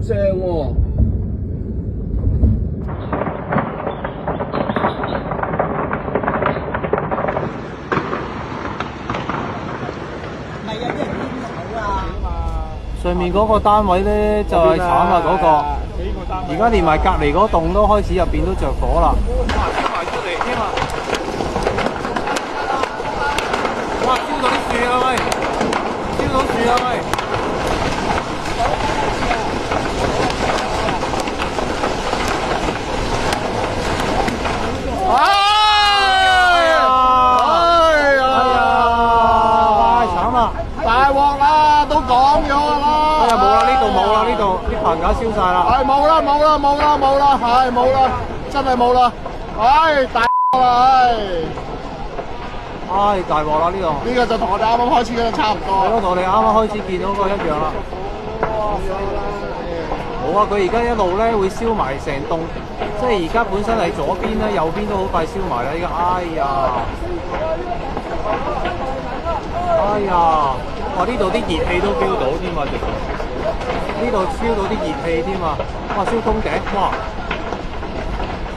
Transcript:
正喎。上面嗰個單位咧就係慘啦嗰個，而家連埋隔離嗰棟都開始入邊都着火啦。哇！燒埋出嚟添啊！哇！燒到啲樹啊喂！燒到樹啊喂！大鑊啦，都講咗啦。哎呀，冇啦，呢度冇啦，呢度啲棚架燒晒啦。係冇啦，冇啦，冇啦，冇啦，係冇啦，真係冇啦。唉，大鑊啦，唉，大鑊啦呢度。呢個就同我哋啱啱開始嗰度差唔多。係咯，同我哋啱啱開始見到嗰個一樣啦。冇啊，佢而家一路咧會燒埋成棟，即係而家本身係左邊咧，右邊都好快燒埋啦。依家，哎呀！哎呀！哇！呢度啲熱氣都 feel 到添啊，直頭呢度燒到啲熱氣添啊！哇！燒通頂，哇！